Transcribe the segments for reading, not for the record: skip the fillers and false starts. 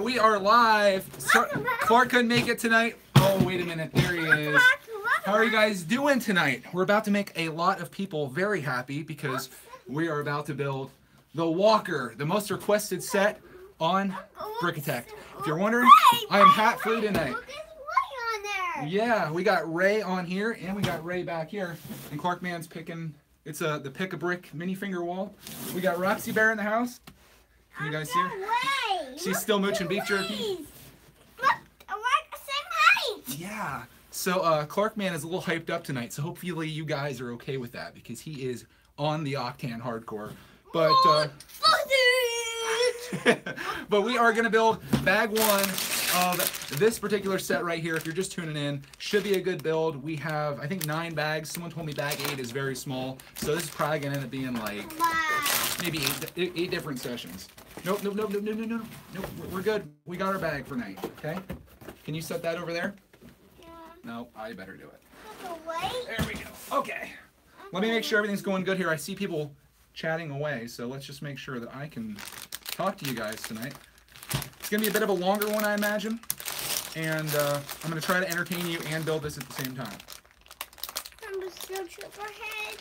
we are live. Clarke couldn't make it tonight. Oh, wait a minute. There he is. How are you guys doing tonight? We're about to make a lot of people very happy because we are about to build the Walker, the most requested set on Brickatech. If you're wondering, I am hat-free tonight. Yeah, we got Ray on here, and we got Ray back here. And Clarke Man's picking, it's the Pick-a-Brick mini finger wall. We got Roxy Bear in the house. Can you guys see her? She's still mooching beef jerky. Look, we're the same height. Yeah. So Clarke Man is a little hyped up tonight, so hopefully you guys are okay with that because he is on the Octane hardcore. But but we are going to build bag one of this particular set right here. If you're just tuning in, should be a good build. We have, I think, 9 bags. Someone told me bag 8 is very small, so this is probably going to end up being like maybe 8 different sessions. Nope, we're good. We got our bag for night, okay? Can you set that over there? Yeah. No, I better do it. Wait. There we go. Okay. Let me make sure everything's going good here. I see people chatting away, so let's just make sure that I can talk to you guys tonight. It's going to be a bit of a longer one, I imagine, and I'm going to try to entertain you and build this at the same time. I'm a snowtrooper head.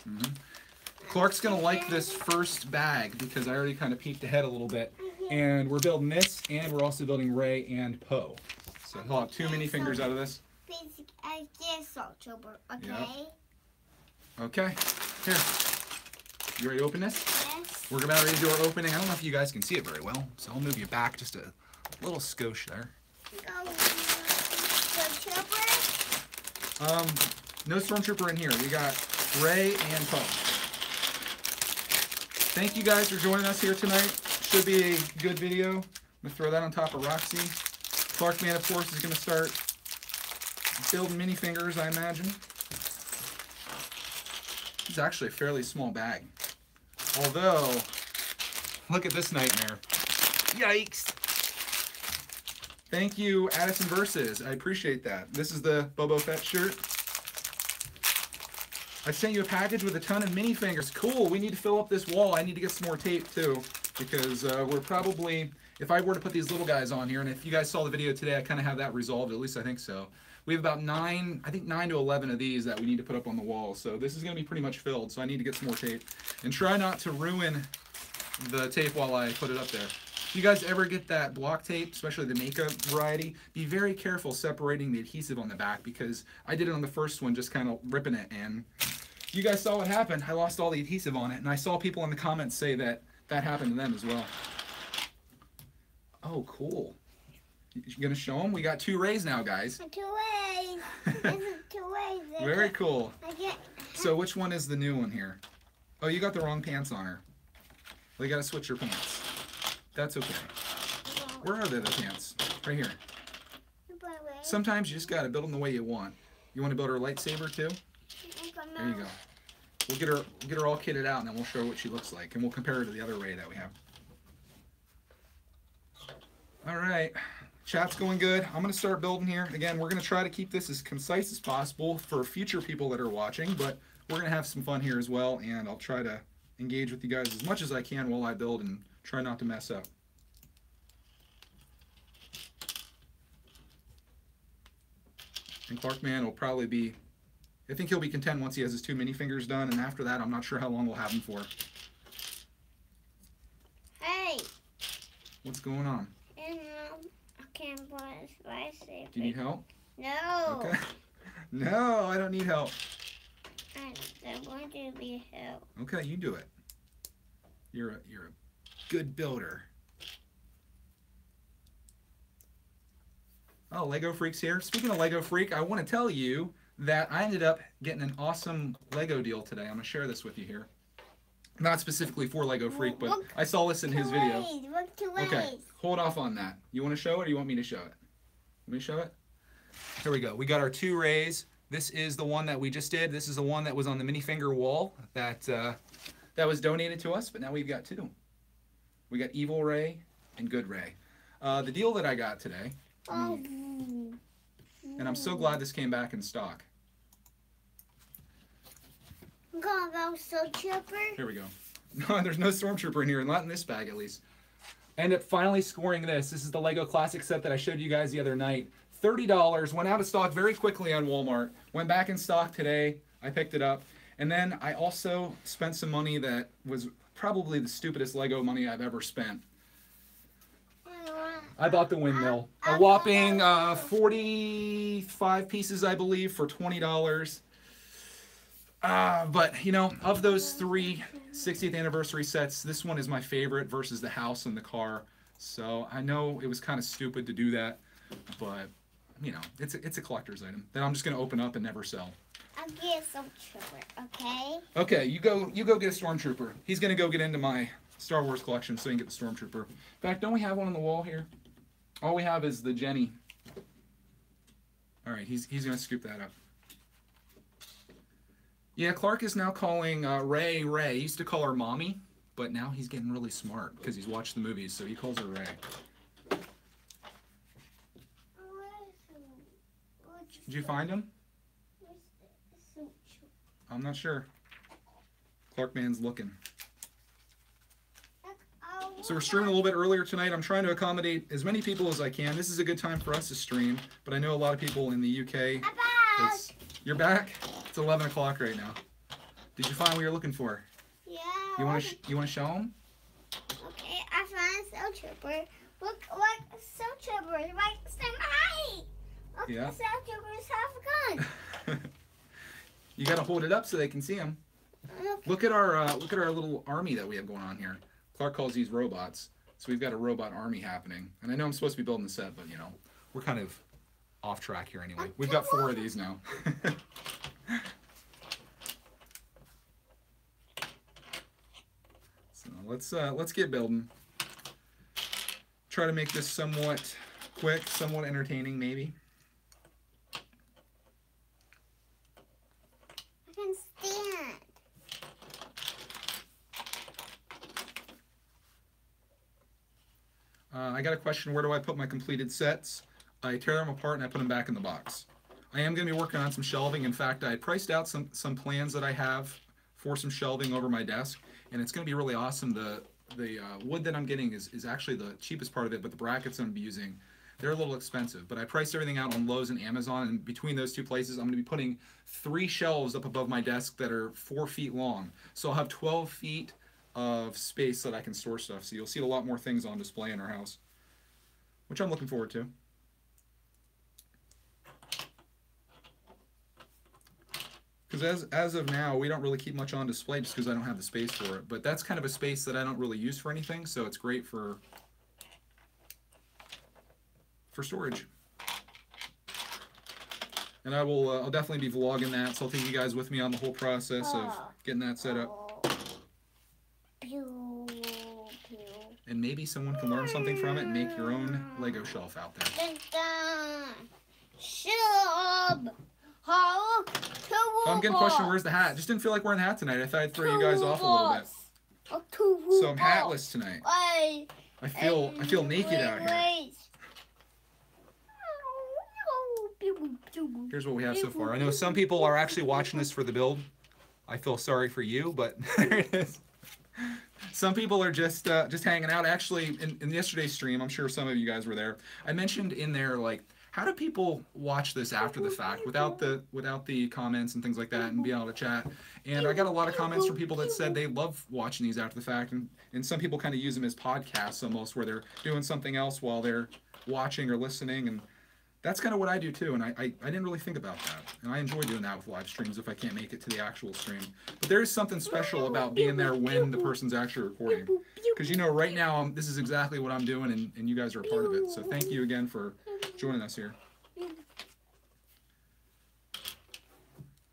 Clarke's going to like this first bag because I already kind of peeked ahead a little bit, and we're building this, and we're also building Ray and Poe. So he'll have 2 minifingers out of this. Basic idea, snowtrooper. Okay. Yep. Okay. Here. You ready to open this? Yes. We're about ready to do our opening. I don't know if you guys can see it very well, so I'll move you back just a little skosh there. Go, snowtrooper. No Stormtrooper in here. We got Ray and Poe. Thank you guys for joining us here tonight. Should be a good video. I'm going to throw that on top of Roxy. Clarke Man, of course, is going to start building minifingers, I imagine. It's actually a fairly small bag. Although, look at this nightmare. Yikes. Thank you, Addison Versus. I appreciate that. This is the Boba Fett shirt. I sent you a package with a ton of minifingers. Cool, we need to fill up this wall. I need to get some more tape too, because we're probably, if I were to put these little guys on here, and if you guys saw the video today, I kind of have that resolved, at least I think so. We have about 9 to 11 of these that we need to put up on the wall. So this is going to be pretty much filled, so I need to get some more tape. And try not to ruin the tape while I put it up there. If you guys ever get that block tape, especially the makeup variety, be very careful separating the adhesive on the back because I did it on the first one, just kind of ripping it, and you guys saw what happened. I lost all the adhesive on it, and I saw people in the comments say that that happened to them as well. Oh, cool. You gonna show them? We got 2 Rays now, guys. 2 ways. This is 2 ways. Very cool. I get. So which one is the new one here? Oh, you got the wrong pants on her. Well, you gotta switch your pants. That's okay. Where are the other pants? Right here. Sometimes you just gotta build them the way you want. You want to build her lightsaber too? There you go. We'll get her all kitted out, and then we'll show her what she looks like, and we'll compare her to the other Ray that we have. All right. Chat's going good. I'm going to start building here. Again, we're going to try to keep this as concise as possible for future people that are watching, but we're going to have some fun here as well, and I'll try to engage with you guys as much as I can while I build and try not to mess up. And Clarke Man will probably be, I think he'll be content once he has his 2 minifingers done, and after that, I'm not sure how long we'll have him for. Hey. What's going on? I can't buy a spicy. Do you need help? No. Okay. No, I don't need help. I want to be help. Okay, you do it. You're a good builder. Oh, Lego Freak's here. Speaking of Lego Freak, I want to tell you that I ended up getting an awesome Lego deal today. I'm going to share this with you here. Not specifically for Lego Freak, but I saw this in his video. Look 2 ways. Okay, hold off on that. You want to show it or you want me to show it? Let me show it. Here we go. We got our 2 Rays. This is the one that we just did. This is the one that was on the minifinger wall that was donated to us, but now we've got 2. We got Evil Ray and Good Ray. The deal that I got today, and I'm so glad this came back in stock. I'm gonna go Stormtrooper. Here we go. No, there's no Stormtrooper in here, not in this bag at least. ended up finally scoring this. This is the Lego Classic set that I showed you guys the other night. $30, went out of stock very quickly on Walmart. Went back in stock today. I picked it up. And then I also spent some money that was probably the stupidest Lego money I've ever spent. I bought the windmill. A whopping 45 pieces, I believe, for $20. But, you know, of those three 60th anniversary sets, this one is my favorite versus the house and the car. So I know it was kind of stupid to do that, but, you know, it's a collector's item that I'm just going to open up and never sell. I'll get a Stormtrooper, okay? Okay, you go get a Stormtrooper. He's going to go get into my Star Wars collection so he can get the Stormtrooper. In fact, don't we have one on the wall here? All we have is the Jenny. All right, he's going to scoop that up. Yeah, Clarke is now calling Ray Ray. He used to call her Mommy, but now he's getting really smart because he's watched the movies, so he calls her Ray. Did you find him? I'm not sure. Clarke Man's looking. So we're streaming a little bit earlier tonight. I'm trying to accommodate as many people as I can. This is a good time for us to stream, but I know a lot of people in the UK. You're back? It's 11 o'clock right now. Did you find what you're looking for? Yeah. You want to show them? Okay, I found a Stormtrooper. Look, Stormtrooper, right same height. Look, Yeah. the Stormtroopers have a gun. You got to hold it up so they can see them. Look at our little army that we have going on here. Clarke calls these robots. So we've got a robot army happening. And I know I'm supposed to be building the set, but you know, we're kind of off track here anyway. We've got 4 of these now. So let's get building. Try to make this somewhat quick, somewhat entertaining maybe. I can stand. I got a question, where do I put my completed sets? I tear them apart and I put them back in the box. I am going to be working on some shelving. In fact, I priced out some plans that I have for some shelving over my desk, and it's going to be really awesome. The wood that I'm getting is actually the cheapest part of it, but the brackets I'm going to be using, they're a little expensive. But I priced everything out on Lowe's and Amazon, and between those 2 places, I'm going to be putting 3 shelves up above my desk that are 4 feet long. So I'll have 12 feet of space that I can store stuff. So you'll see a lot more things on display in our house, which I'm looking forward to. Because as of now, we don't really keep much on display just because I don't have the space for it. But that's kind of a space that I don't really use for anything, so it's great for storage. And I'll definitely be vlogging that, so I'll take you guys with me on the whole process of getting that set up. And maybe someone can learn something from it and make your own Lego shelf out there. I'm getting a question, where's the hat? Just didn't feel like wearing the hat tonight. I thought I'd throw you guys off a little bit. So I'm hatless tonight. I feel naked out here. Here's what we have so far. I know some people are actually watching this for the build. I feel sorry for you, but there it is. Some people are just hanging out. Actually, in yesterday's stream, I'm sure some of you guys were there. I mentioned in there, like, how do people watch this after the fact without the comments and things like that and being able to chat? And I got a lot of comments from people that said they love watching these after the fact, and some people kind of use them as podcasts almost, where they're doing something else while they're watching or listening, and that's kind of what I do too. And I didn't really think about that, and I enjoy doing that with live streams if I can't make it to the actual stream. But there is something special about being there when the person's actually recording, because you know right now this is exactly what I'm doing, and you guys are a part of it. So thank you again for joining us here.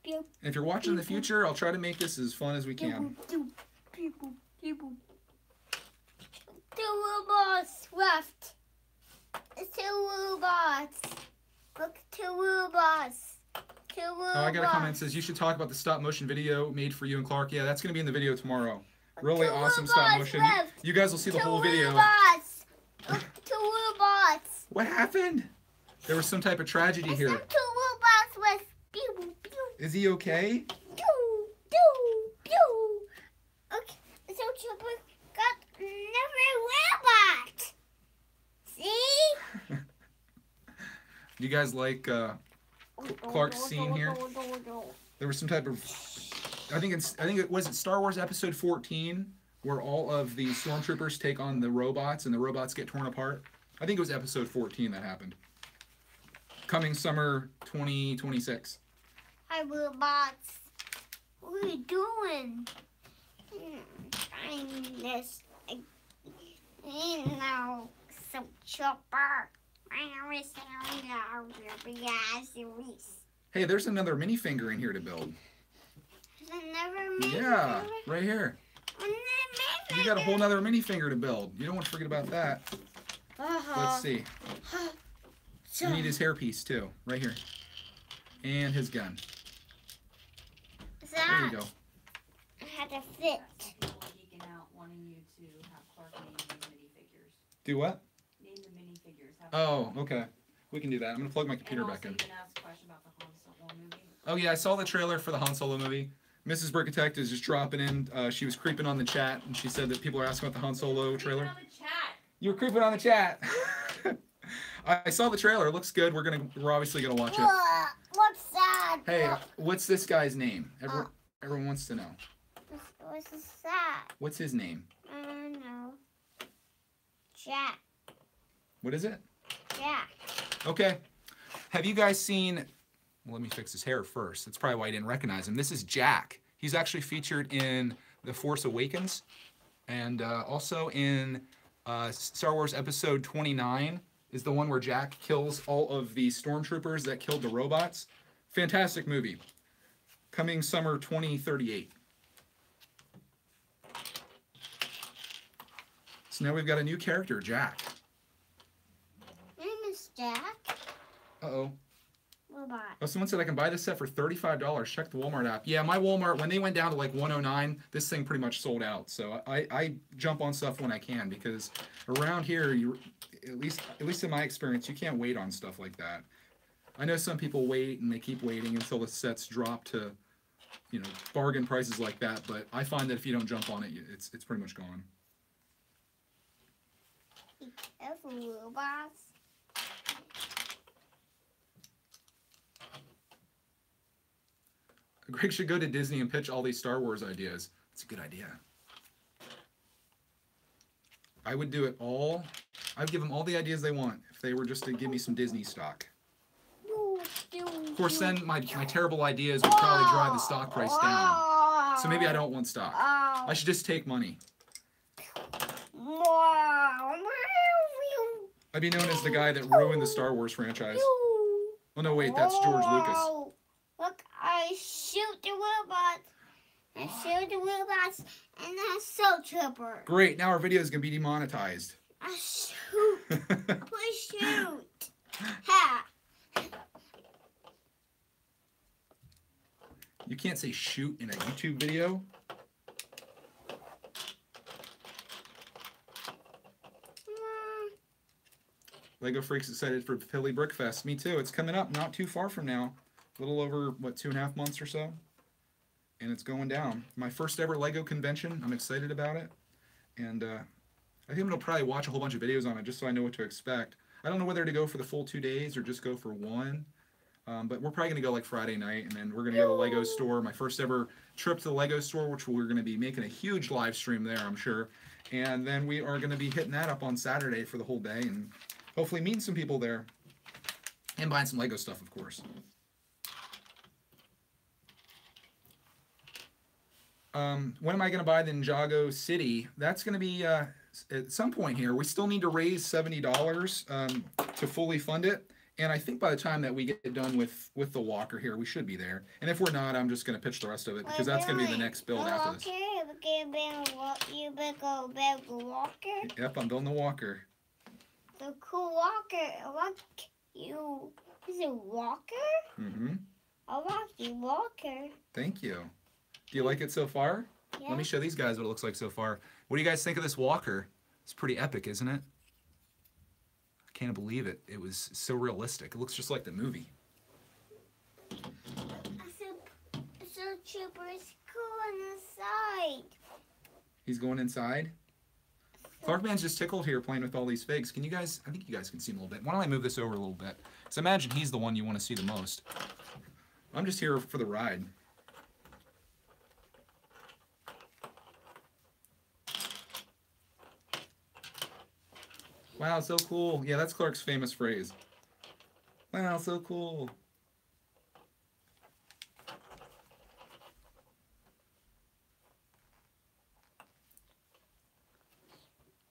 And if you're watching in the future, I'll try to make this as fun as we can. Two robots left. It's 2 robots. Look, 2 robots. 2 robots. Oh, I got a comment that says you should talk about the stop motion video made for you and Clarke. Yeah, that's going to be in the video tomorrow. Really awesome stop motion. You guys will see the whole video. Robots. Look, 2 robots. What happened? There was some type of tragedy here. 2 robots with pew pew. Is he okay? Pew pew pew. Okay, so Chipper got another robot. Do you guys like Clarke's scene here? There was some type of, I think it was Star Wars Episode 14, where all of the stormtroopers take on the robots and the robots get torn apart. I think it was Episode 14 that happened. Coming summer 2026. Hi, robots. What are you doing? Trying this. No, so chopper. Hey, there's another minifinger in here to build. There's another minifinger? Yeah, right here. You got a whole nother minifinger to build. You don't want to forget about that. Let's see. You need his hairpiece too, right here. And his gun. There you go. I had to fit. Do what? Oh, okay. We can do that. I'm going to plug my computer back in. Oh, yeah, I saw the trailer for the Han Solo movie. Mrs. Burkitect is just dropping in. She was creeping on the chat, and she said that people are asking about the Han Solo trailer. You were creeping on the chat. I saw the trailer. It looks good. We're obviously going to watch it. What's that? Hey, what's this guy's name? Everyone wants to know. What's that? What's his name? I don't know. Jack. What is it? Jack. Okay. Have you guys seen... Well, let me fix his hair first. That's probably why I didn't recognize him. This is Jack. He's actually featured in The Force Awakens and also in Star Wars Episode 29 is the one where Jack kills all of the stormtroopers that killed the robots. Fantastic movie. Coming summer 2038. So now we've got a new character, Jack. My name is Jack. Uh-oh. Robot. Oh, someone said I can buy this set for $35. Check the Walmart app. Yeah, my Walmart, when they went down to like 109, this thing pretty much sold out. So I jump on stuff when I can because around here, at least in my experience, you can't wait on stuff like that. I know some people wait and they keep waiting until the sets drop to, you know, bargain prices like that. But I find that if you don't jump on it, it's pretty much gone. Be careful, robots. Greg should go to Disney and pitch all these Star Wars ideas. That's a good idea. I would do it all. I'd give them all the ideas they want if they were just to give me some Disney stock. Of course, then my terrible ideas would probably drive the stock price down. So maybe I don't want stock. I should just take money. I'd be known as the guy that ruined the Star Wars franchise. Oh no, wait, that's George Lucas. Look, I shoot the robots. I shoot the robots and I soul trooper. Great, now our video is going to be demonetized. I shoot. I shoot. Ha. You can't say shoot in a YouTube video. Lego Freaks excited for Philly Brickfest. Me too. It's coming up not too far from now. A little over, what, 2.5 months or so? And it's going down. My first ever Lego convention. I'm excited about it. And I think I'm going to probably watch a whole bunch of videos on it just so I know what to expect. I don't know whether to go for the full 2 days or just go for one. But we're probably going to go like Friday night, and then we're going to go to the Lego store. My first ever trip to the Lego store, which we're going to be making a huge live stream there, I'm sure. And then we are going to be hitting that up on Saturday for the whole day and hopefully meeting some people there and buying some Lego stuff, of course. When am I going to buy the Ninjago City? That's going to be at some point here. We still need to raise $70 to fully fund it. And I think by the time that we get done with the walker here, we should be there. And if we're not, I'm just going to pitch the rest of it because that's going to be the next build after this. You build the walker? Yep, I'm building the walker. The cool walker. I like you. Is it walker? Mm-hmm. I like the walker. Thank you. Do you like it so far? Yeah. Let me show these guys what it looks like so far. What do you guys think of this walker? It's pretty epic, isn't it? I can't believe it. It was so realistic. It looks just like the movie. So Trooper is cool on the side. He's going inside? Clarke Man's just tickled here playing with all these figs. Can you guys, I think you guys can see him a little bit. Why don't I move this over a little bit? So imagine he's the one you want to see the most. I'm just here for the ride. Wow, so cool. Yeah, that's Clarke's famous phrase. Wow, so cool.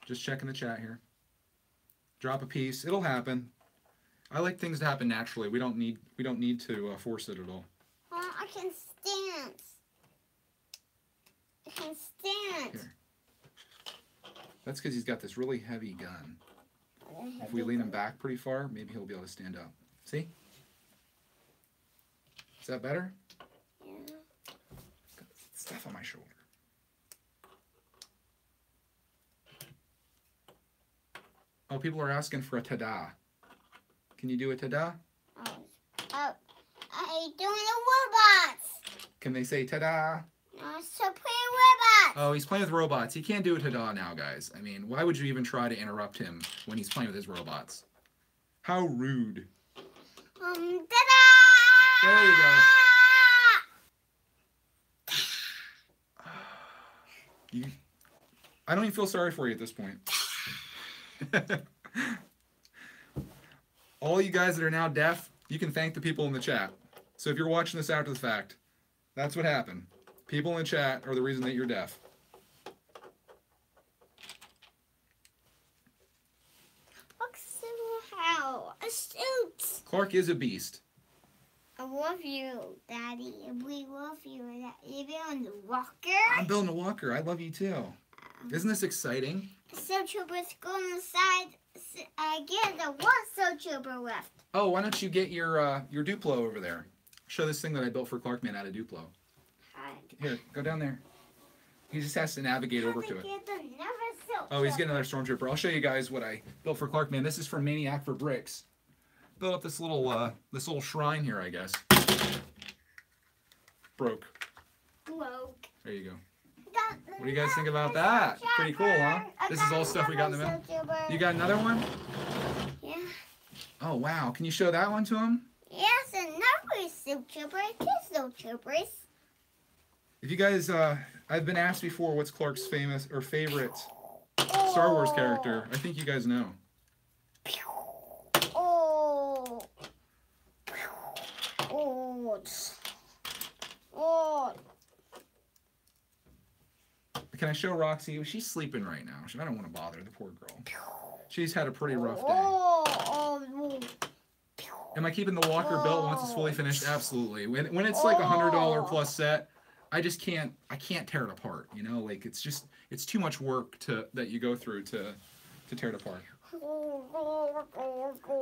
Just checking the chat here. Drop a piece. It'll happen. I like things to happen naturally. We don't need to force it at all. Oh, I can stand. I can stand. Here. That's because he's got this really heavy gun. If we lean him back pretty far, maybe he'll be able to stand up. See? Is that better? Yeah. Got stuff on my shoulder. Oh, people are asking for a ta-da. Can you do a ta-da? Oh, I doing the robots. Can they say ta-da? So play robots. Oh, he's playing with robots. He can't do a ta-da now, guys. I mean, why would you even try to interrupt him when he's playing with his robots? How rude. Ta-da! There you go. I don't even feel sorry for you at this point. All you guys that are now deaf, you can thank the people in the chat. So if you're watching this after the fact, that's what happened. People in the chat are the reason that you're deaf. Look, how a suit. Clarke is a beast. I love you, Daddy. We love you. You building the walker? I'm building a walker. I love you too. Isn't this exciting? So troopers go inside. Get the one so trooper left. Oh, why don't you get your Duplo over there? Show this thing that I built for Clarke Man out of Duplo. Hi. Here, go down there. He just has to navigate over to it. Oh, he's getting another stormtrooper. I'll show you guys what I built for Clarke Man. This is from Maniac for Bricks. Built up this little shrine here, I guess. Broke. There you go. What do you guys think about that? Pretty cool, huh? This is all stuff we got in the mail. You got another one? Yeah. Oh, wow. Can you show that one to him? Yes, another soup trooper. Two soup troopers. If you guys, I've been asked before what's Clarke's famous or favorite Star Wars character. I think you guys know. Oh. Oh. Oh. Can I show Roxy? She's sleeping right now. I don't want to bother the poor girl. She's had a pretty rough day. Oh. Am I keeping the walker built once it's fully finished? Absolutely. When it's like $100 plus set, I just can't. I can't tear it apart. You know, like it's too much work that you go through to tear it apart.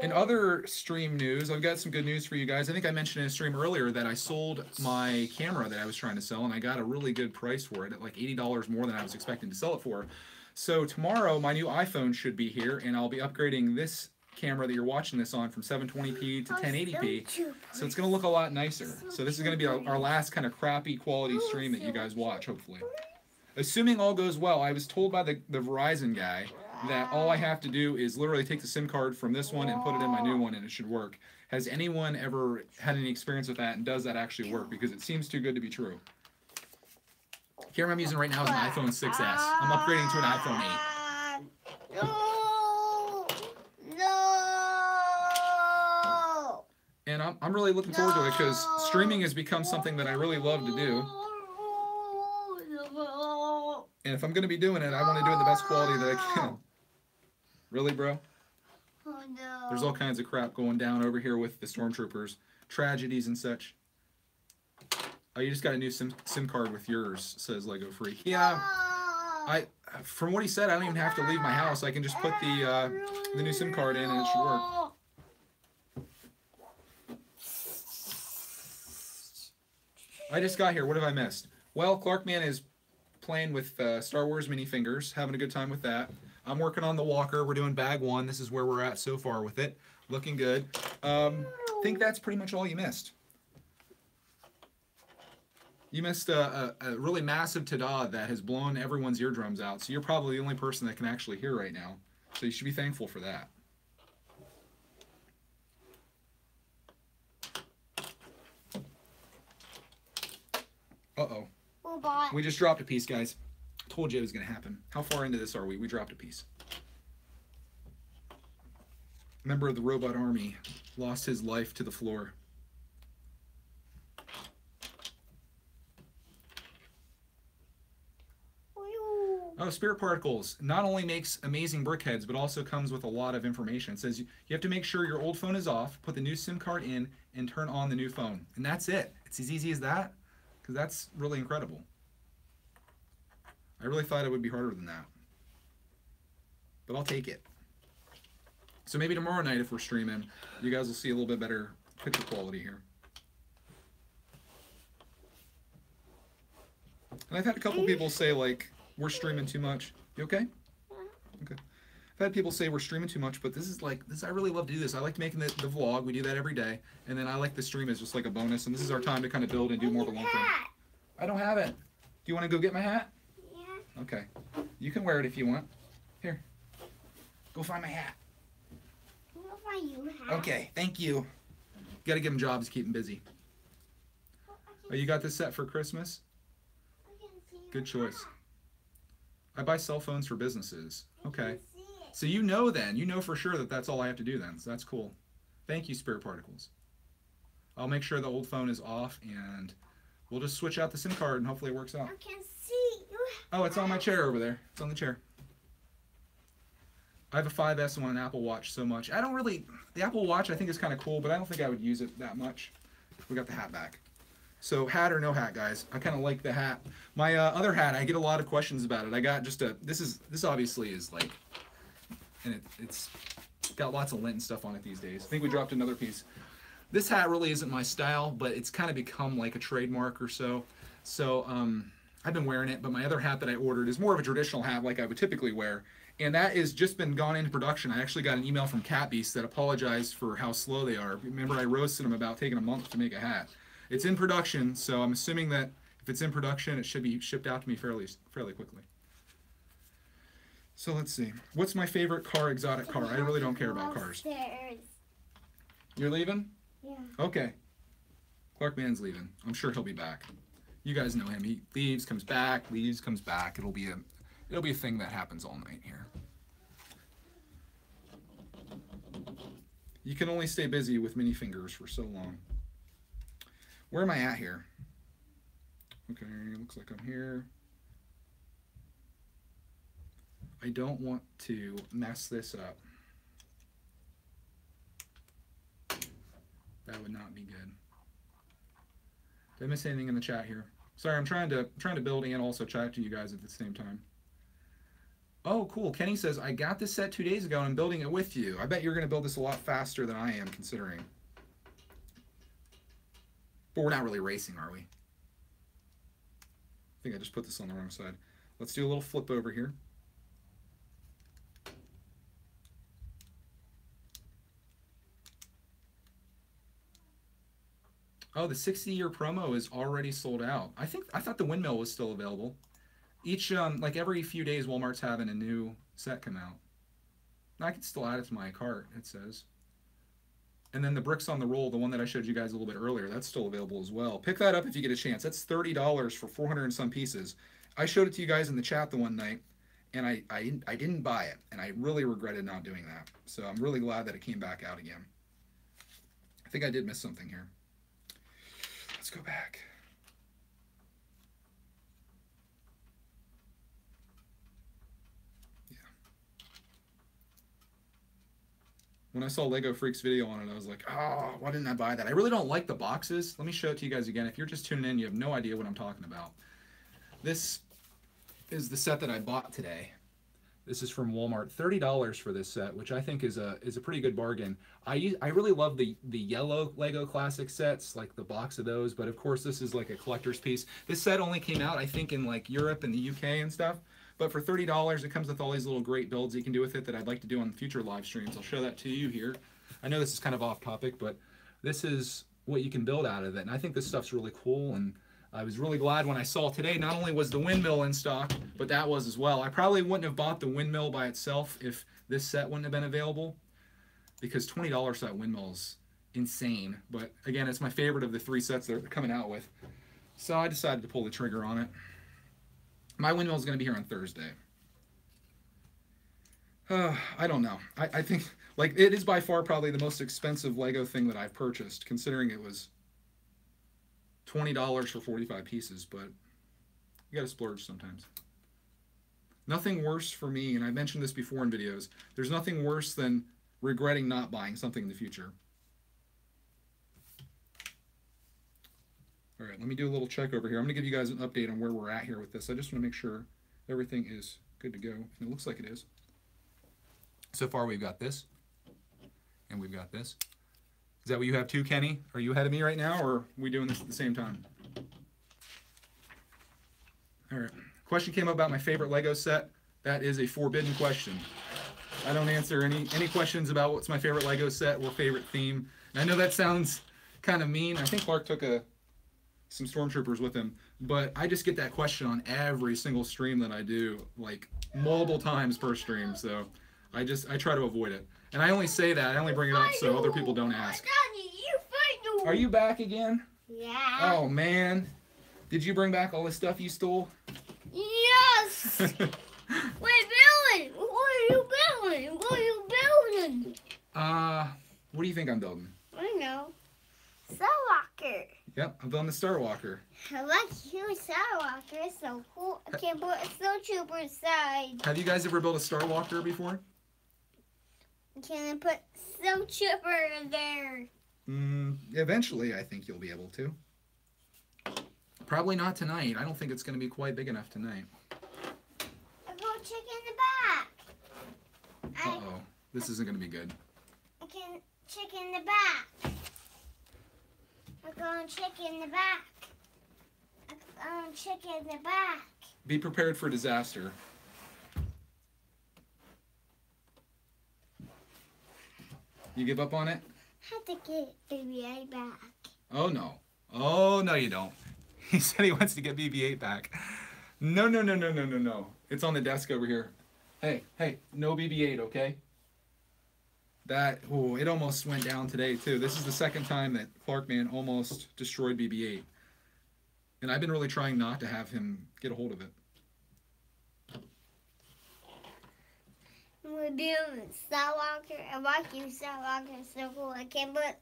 In other stream news, I've got some good news for you guys. I think I mentioned in a stream earlier that I sold my camera that I was trying to sell, and I got a really good price for it at like $80 more than I was expecting to sell it for. So tomorrow, my new iPhone should be here, and I'll be upgrading this camera that you're watching this on from 720p to 1080p. So it's going to look a lot nicer. So this is going to be our last kind of crappy quality stream that you guys watch, hopefully. Assuming all goes well, I was told by the Verizon guy that all I have to do is literally take the SIM card from this one and put it in my new one and it should work. Has anyone ever had any experience with that, and does that actually work? Because it seems too good to be true. Camera I'm using right now is an iPhone 6S. I'm upgrading to an iPhone 8. No. And I'm really looking forward to it because streaming has become something that I really love to do. And if I'm going to be doing it, I want to do it in the best quality that I can. Really, bro? Oh, no. There's all kinds of crap going down over here with the stormtroopers. Tragedies and such. Oh, you just got a new SIM card with yours, says Lego Freak. Yeah. From what he said, I don't even have to leave my house. I can just put the new SIM card in and it should work. I just got here. What have I missed? Well, Clarke Man is playing with Star Wars minifingers, having a good time with that. I'm working on the walker. We're doing bag 1. This is where we're at so far with it. Looking good. I think that's pretty much all you missed. You missed a really massive ta-da that has blown everyone's eardrums out. So you're probably the only person that can actually hear right now. So you should be thankful for that. Uh-oh. Robot. We just dropped a piece, guys. Told you it was going to happen. How far into this are we? We dropped a piece. Member of the robot army lost his life to the floor. Oh, Spirit Particles not only makes amazing brickheads, but also comes with a lot of information. It says you have to make sure your old phone is off, put the new SIM card in, and turn on the new phone. And that's it. It's as easy as that, because that's really incredible. I really thought it would be harder than that. But I'll take it. So maybe tomorrow night if we're streaming, you guys will see a little bit better picture quality here. And I've had a couple people say, like, we're streaming too much. You okay? Okay. I've had people say we're streaming too much, but this is I really love to do this. I like making the vlog. We do that every day. And then I like the stream as just like a bonus. And this is our time to kind of build and do more of a long thing. I don't have it. Do you want to go get my hat? Yeah. Okay. You can wear it if you want. Here. Go find my hat. What about you hat? Okay. Thank you. Got to give them jobs to keep them busy. Oh, you got this set for Christmas? Good choice. I buy cell phones for businesses. Okay. So you know then. You know for sure that that's all I have to do then. So that's cool. Thank you, Spirit Particles. I'll make sure the old phone is off and we'll just switch out the SIM card and hopefully it works out. I can see you. Oh, it's on my chair over there. It's on the chair. I have a 5S and want an Apple Watch so much. I don't really... The Apple Watch I think is kind of cool, but I don't think I would use it that much. We got the hat back. So hat or no hat, guys. I kind of like the hat. My other hat, I get a lot of questions about it. I got just a... This obviously is like... And it's got lots of lint and stuff on it these days. I think we dropped another piece. This hat really isn't my style, but it's kind of become like a trademark or so. So I've been wearing it, but my other hat that I ordered is more of a traditional hat like I would typically wear. And that has just been gone into production. I actually got an email from Cat Beast that apologized for how slow they are. Remember I roasted them about taking a month to make a hat. It's in production, so I'm assuming that if it's in production, it should be shipped out to me fairly quickly. So let's see. What's my favorite car, exotic car? I really don't care about cars. You're leaving? Yeah. Okay. Clarke Man's leaving. I'm sure he'll be back. You guys know him. He leaves, comes back, leaves, comes back. It'll be a thing that happens all night here. You can only stay busy with mini fingers for so long. Where am I at here? Okay, looks like I'm here. I don't want to mess this up. That would not be good. Did I miss anything in the chat here? Sorry, I'm trying to build and also chat to you guys at the same time. Oh, cool. Kenny says, I got this set 2 days ago and I'm building it with you. I bet you're going to build this a lot faster than I am, considering. But we're not really racing, are we? I think I just put this on the wrong side. Let's do a little flip over here. Oh, the 60-year promo is already sold out. I thought the windmill was still available. Each like every few days, Walmart's having a new set come out. I can still add it to my cart. It says. And then the bricks on the roll, the one that I showed you guys a little bit earlier, that's still available as well. Pick that up if you get a chance. That's $30 for 400 and some pieces. I showed it to you guys in the chat the one night, and I didn't buy it, and I really regretted not doing that. So I'm really glad that it came back out again. I think I did miss something here. Let's go back. Yeah. When I saw Lego Freak's video on it, I was like, oh, why didn't I buy that? I really don't like the boxes. Let me show it to you guys again. If you're just tuning in, you have no idea what I'm talking about. This is the set that I bought today. This is from Walmart. $30 for this set, which I think is a pretty good bargain. I really love the yellow Lego Classic sets, like the box of those, but of course this is like a collector's piece. This set only came out, I think, in like Europe and the UK and stuff, but for $30 it comes with all these little great builds you can do with it that I'd like to do on future live streams. I'll show that to you here. I know this is kind of off topic, but this is what you can build out of it, and I think this stuff's really cool, and I was really glad when I saw today not only was the windmill in stock, but that was as well. I probably wouldn't have bought the windmill by itself if this set wouldn't have been available, because $20 for that windmill is insane. But again, it's my favorite of the 3 sets they're coming out with. So I decided to pull the trigger on it. My windmill is going to be here on Thursday. I don't know. I think, like, it is by far probably the most expensive Lego thing that I've purchased, considering it was $20 for 45 pieces, but you gotta splurge sometimes. Nothing worse for me, and I mentioned this before in videos, there's nothing worse than regretting not buying something in the future. All right, let me do a little check over here. I'm gonna give you guys an update on where we're at here with this. I just wanna make sure everything is good to go, and it looks like it is. So far we've got this, and we've got this. Is that what you have too, Kenny? Are you ahead of me right now, or are we doing this at the same time? All right, question came up about my favorite Lego set. That is a forbidden question. I don't answer any questions about what's my favorite Lego set or favorite theme. And I know that sounds kind of mean. I think Clarke took some stormtroopers with him, but I just get that question on every single stream that I do, like multiple times per stream. So I try to avoid it. And I only say that, I only bring it up so other people don't ask. Are you back again? Yeah. Oh man. Did you bring back all the stuff you stole? Yes. Wait, building. What are you building? What are you building? What do you think I'm building? I know. Skywalker. Yep, I'm building the Star Walker. I like you, Skywalker. It's so cool. I can't put a snowtrooper inside. Have you guys ever built a Star Walker before? Can I put snowtrooper in there? Eventually, I think you'll be able to. Probably not tonight. I don't think it's going to be quite big enough tonight. I'm going to check in the back. Uh-oh. This isn't going to be good. I can check in the back. I'm going to check in the back. I'm going to check in the back. Be prepared for disaster. You give up on it? I have to get BB-8 back. Oh, no. Oh, no, you don't. He said he wants to get BB-8 back. No, no, no, no, no, no, no. It's on the desk over here. Hey, no BB-8, okay? It almost went down today, too. This is the second time that Clarke Man almost destroyed BB-8. And I've been really trying not to have him get a hold of it. We're doing Skywalker. I like you, Skywalker. It's so cool. I can't put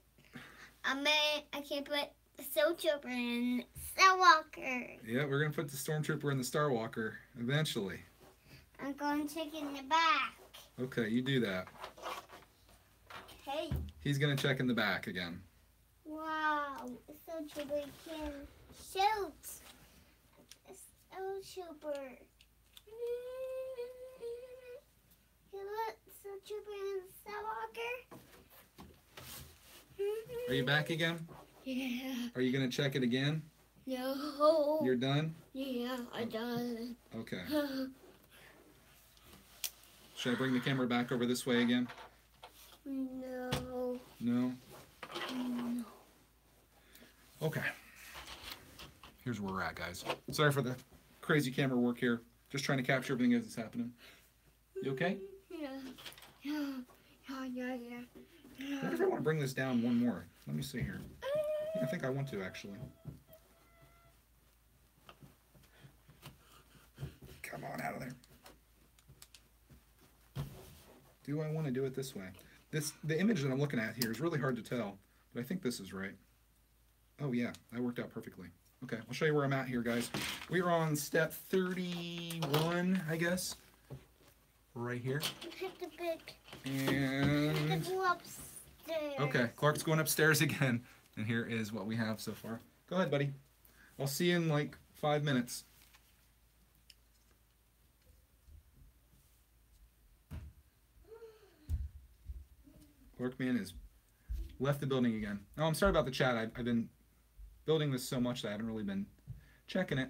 Snowtrooper in Skywalker. Yeah, we're gonna put the Stormtrooper in the Star Walker eventually. I'm going to check in the back. Okay, you do that. Hey. He's gonna check in the back again. Wow, Snowtrooper can shoot. Snowtrooper. You look Snowtrooper and Skywalker. Are you back again? Yeah. Are you gonna check it again? No. You're done? Yeah, I'm done. Okay. Should I bring the camera back over this way again? No. No? No. Okay. Here's where we're at, guys. Sorry for the crazy camera work here. Just trying to capture everything as it's happening. You okay? Yeah. I wonder if I want to bring this down one more. Let me see here. I think I want to, actually. Come on out of there. Do I want to do it this way? The image that I'm looking at here is really hard to tell, but I think this is right. Oh yeah, that worked out perfectly. Okay, I'll show you where I'm at here, guys. We are on step 31, I guess. Right here. And Go upstairs. okay, Clarke's going upstairs again, and here is what we have so far. Go ahead, buddy. I'll see you in like 5 minutes. Clarke Man has left the building again. Oh, I'm sorry about the chat. I've been building this so much that I haven't really been checking it.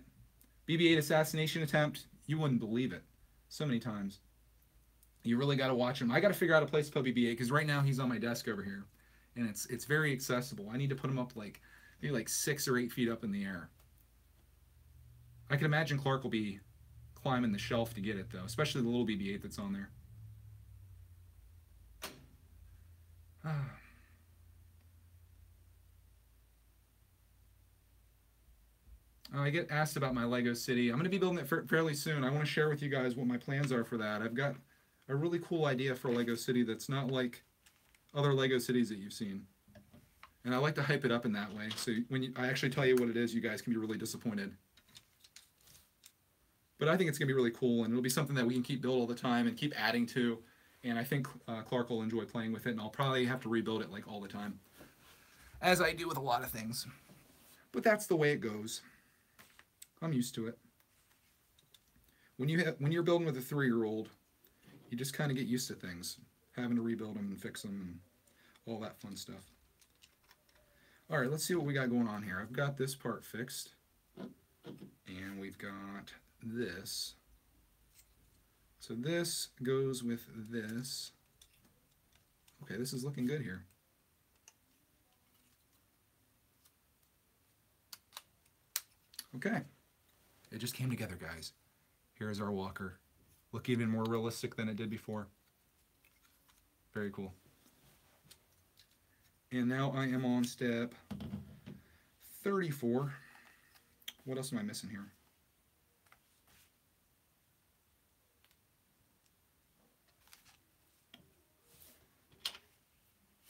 BB-8 assassination attempt. You wouldn't believe it. So many times. You really got to watch him. I got to figure out a place to put BB-8 because right now he's on my desk over here, and it's very accessible. I need to put him up like maybe like 6 or 8 feet up in the air. I can imagine Clarke will be climbing the shelf to get it, though, especially the little BB-8 that's on there. I get asked about my Lego city. I'm going to be building it fairly soon. I want to share with you guys what my plans are for that. I've got a really cool idea for a Lego city that's not like other Lego cities that you've seen. And I like to hype it up in that way. So when I actually tell you what it is, you guys can be really disappointed. But I think it's going to be really cool, and it'll be something that we can keep build all the time and keep adding to. And I think Clarke will enjoy playing with it, and I'll probably have to rebuild it like all the time, as I do with a lot of things. But that's the way it goes. I'm used to it. When you're building with a 3-year-old, you just kind of get used to things, having to rebuild them and fix them and all that fun stuff. All right, let's see what we got going on here. I've got this part fixed, and we've got this. So this goes with this. Okay, this is looking good here. Okay, it just came together, guys. Here's our walker. Look even more realistic than it did before. Very cool. And now I am on step 34. What else am I missing here?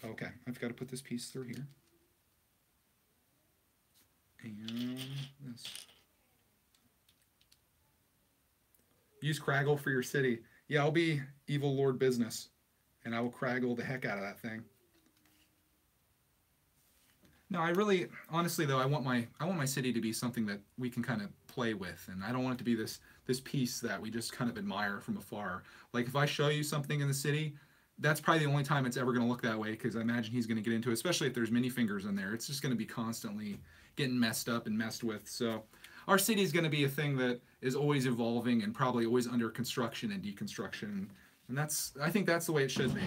Okay, I've got to put this piece through here. And this. Use Craggle for your city. Yeah, I'll be Evil Lord Business, and I will Craggle the heck out of that thing. No, I really, honestly though, I want my city to be something that we can kind of play with, and I don't want it to be this piece that we just kind of admire from afar. Like if I show you something in the city, that's probably the only time it's ever going to look that way, because I imagine he's going to get into it, especially if there's minifingers in there. It's just going to be constantly getting messed up and messed with. So our city is going to be a thing that is always evolving and probably always under construction and deconstruction, and I think that's the way it should be.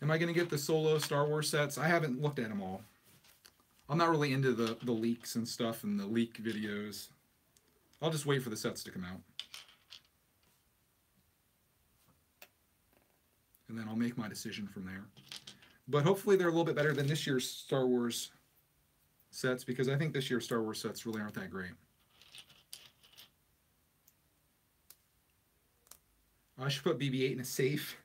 Am I going to get the solo Star Wars sets? I haven't looked at them all. I'm not really into the leaks and stuff and the leak videos. I'll just wait for the sets to come out. And then I'll make my decision from there. But hopefully they're a little bit better than this year's Star Wars sets, because I think this year's Star Wars sets really aren't that great. I should put BB-8 in a safe.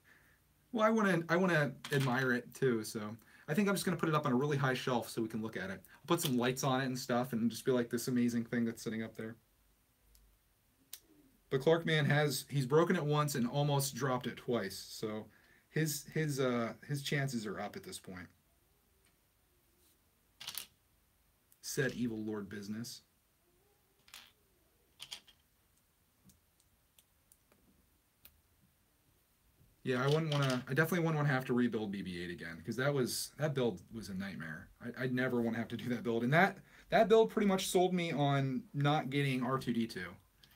Well, I want to admire it too, so I think I'm just going to put it up on a really high shelf so we can look at it. I'll put some lights on it and stuff and just be like this amazing thing that's sitting up there. But Clarke Man he's broken it once and almost dropped it twice, so his chances are up at this point. Said Evil Lord Business. Yeah, I definitely wouldn't want to have to rebuild BB-8 again, because that build was a nightmare. I'd never want to have to do that build, and that build pretty much sold me on not getting R2-D2,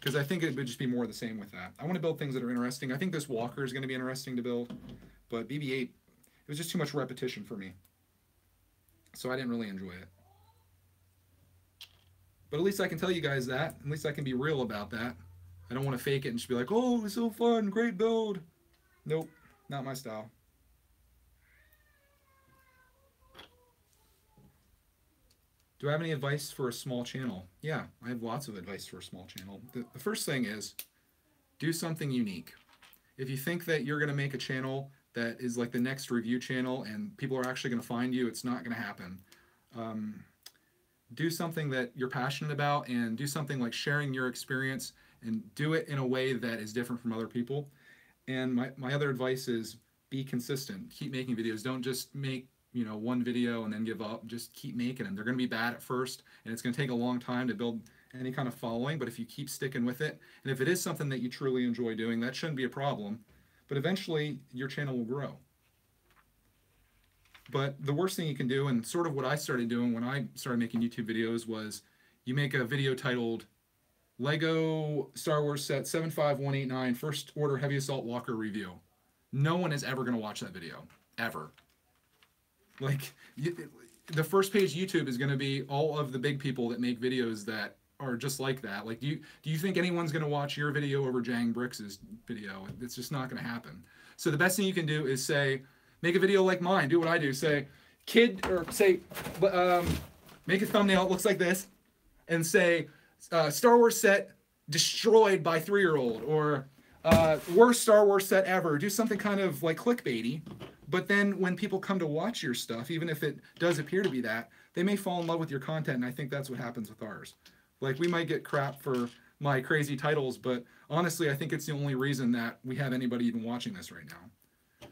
because I think it would just be more of the same with that. I want to build things that are interesting. I think this walker is going to be interesting to build, but BB-8, it was just too much repetition for me, so I didn't really enjoy it. But at least I can tell you guys that. At least I can be real about that. I don't want to fake it and just be like, oh, it's so fun, great build. Nope, not my style. Do I have any advice for a small channel? Yeah, I have lots of advice for a small channel. The first thing is, do something unique. If you think that you're going to make a channel that is like the next review channel and people are actually going to find you, it's not going to happen. Do something that you're passionate about, and do something like sharing your experience, and do it in a way that is different from other people. And my other advice is be consistent. Keep making videos. Don't just make, one video and then give up. Just keep making them. They're going to be bad at first, and it's going to take a long time to build any kind of following, but if you keep sticking with it, and if it is something that you truly enjoy doing, that shouldn't be a problem. But eventually, your channel will grow. But the worst thing you can do, and sort of what I started doing when I started making YouTube videos, was you make a video titled Lego Star Wars Set 75189 First Order Heavy Assault Walker Review. No one is ever going to watch that video. Ever. Like, the first page YouTube is going to be all of the big people that make videos that are just like that. Like, do you think anyone's going to watch your video over Jang Brix's video? It's just not going to happen. So the best thing you can do is say, make a video like mine. Do what I do. Say, make a thumbnail. It looks like this, and say, Star Wars set destroyed by 3-year-old, or worst Star Wars set ever. Do something kind of like clickbaity. But then when people come to watch your stuff, even if it does appear to be that, they may fall in love with your content, and I think that's what happens with ours. Like, we might get crap for my crazy titles, but honestly, I think it's the only reason that we have anybody even watching this right now.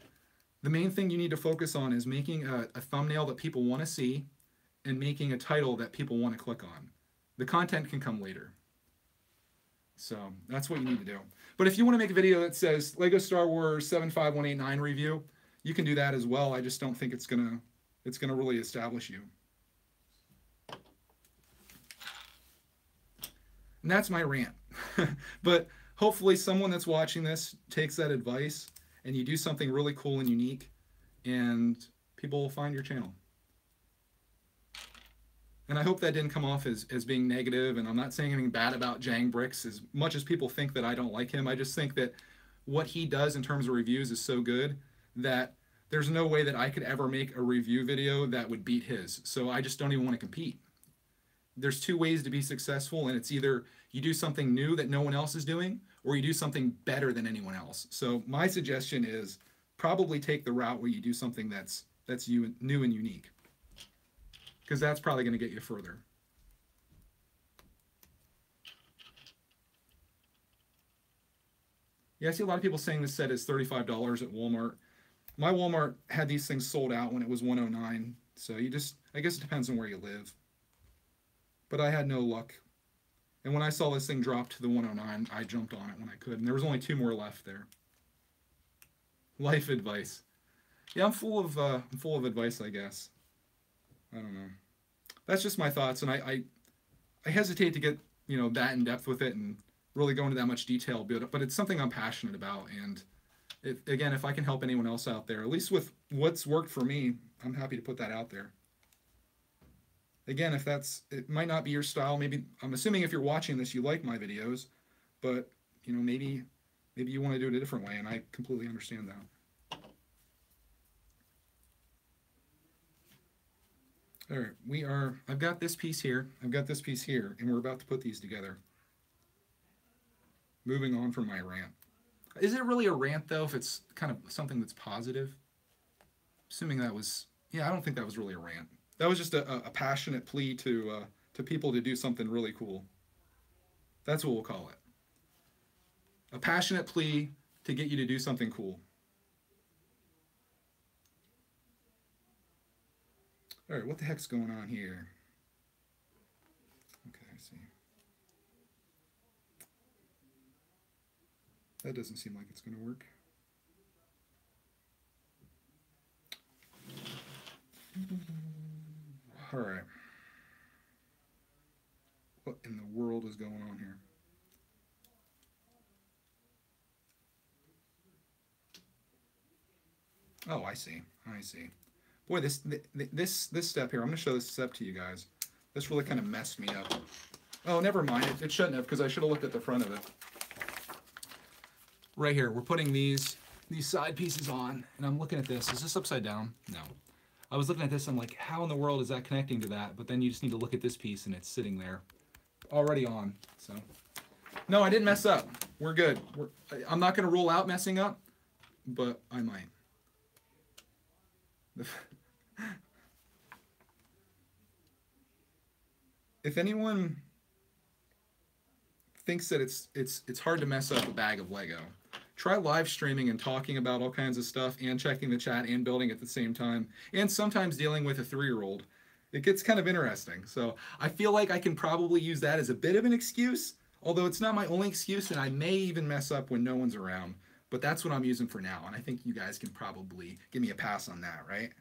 The main thing you need to focus on is making a thumbnail that people want to see and making a title that people want to click on. The content can come later. So that's what you need to do. But if you want to make a video that says Lego Star Wars 75189 review, you can do that as well. I just don't think it's gonna really establish you. And that's my rant. But hopefully someone that's watching this takes that advice and you do something really cool and unique, and people will find your channel. And I hope that didn't come off as being negative, and I'm not saying anything bad about Jang Brix as much as people think that I don't like him. I just think that what he does in terms of reviews is so good that there's no way that I could ever make a review video that would beat his. So I just don't even want to compete. There's two ways to be successful, and it's either you do something new that no one else is doing, or you do something better than anyone else. So my suggestion is probably take the route where you do something that's new and unique, because that's probably going to get you further. Yeah, I see a lot of people saying this set is $35 at Walmart. My Walmart had these things sold out when it was $109, so I guess it depends on where you live. But I had no luck. And when I saw this thing drop to the $109, I jumped on it when I could, and there was only 2 more left there. Life advice. Yeah, I'm full of advice, I guess. I don't know. That's just my thoughts, and I hesitate to get, that in depth with it and really go into that much detail, but it's something I'm passionate about, and again, if I can help anyone else out there, at least with what's worked for me, I'm happy to put that out there. Again, it might not be your style. Maybe, I'm assuming if you're watching this, you like my videos, but maybe you want to do it a different way, and I completely understand that. All right, I've got this piece here, and we're about to put these together. Moving on from my rant. Is it really a rant, though, if it's kind of something that's positive? Assuming that was, I don't think that was really a rant. That was just a passionate plea to people to do something really cool. That's what we'll call it. A passionate plea to get you to do something cool. All right, what the heck's going on here? Okay, I see. That doesn't seem like it's going to work. All right. What in the world is going on here? Oh, I see. Boy, this step here, I'm going to show this step to you guys. This really kind of messed me up. Oh, never mind. It shouldn't have, because I should have looked at the front of it. Right here, we're putting these side pieces on, and I'm looking at this. Is this upside down? No. I was looking at this, I'm like, how in the world is that connecting to that? But then you just need to look at this piece, and it's sitting there, already on. So, no, I didn't mess up. We're good. I'm not going to rule out messing up, but I might. If anyone thinks that it's hard to mess up a bag of Lego, try live streaming and talking about all kinds of stuff and checking the chat and building at the same time, and sometimes dealing with a 3-year-old. It gets kind of interesting. So I feel like I can probably use that as a bit of an excuse, although it's not my only excuse, and I may even mess up when no one's around. But that's what I'm using for now, and I think you guys can probably give me a pass on that, right?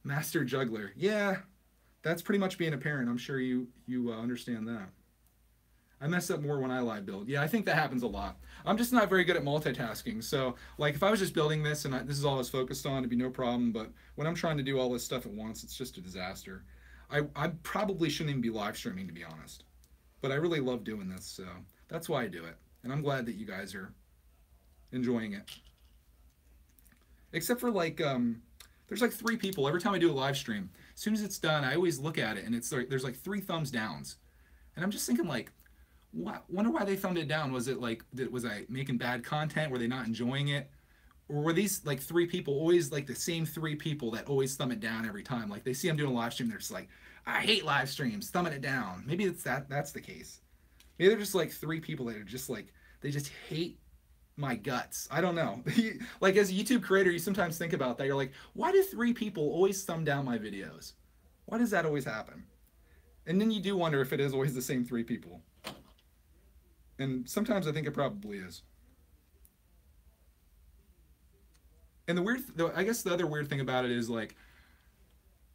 Master juggler. Yeah, that's pretty much being a parent. I'm sure you understand that. I mess up more when I live build. Yeah, I think that happens a lot. I'm just not very good at multitasking. So, like, if I was just building this and this is all I was focused on, it'd be no problem. But when I'm trying to do all this stuff at once, it's just a disaster. I probably shouldn't even be live streaming, to be honest. But I really love doing this, so that's why I do it. And I'm glad that you guys are enjoying it. Except for, like, there's like 3 people every time I do a live stream. As soon as it's done, I always look at it, and it's like there's like 3 thumbs downs. And I'm just thinking, like, wonder why they thumbed it down. Was it like, was I making bad content? Were they not enjoying it? Or were these like 3 people always like the same 3 people that always thumb it down every time? Like they see I'm doing a live stream, they're just like, I hate live streams, thumbing it down. Maybe it's that's the case. Maybe they're just like 3 people that are just like, they just hate my guts. I don't know. Like as a YouTube creator, you sometimes think about that. You're like, why do 3 people always thumb down my videos? Why does that always happen? And then you do wonder if it is always the same 3 people. And sometimes I think it probably is. And I guess the other weird thing about it is, like,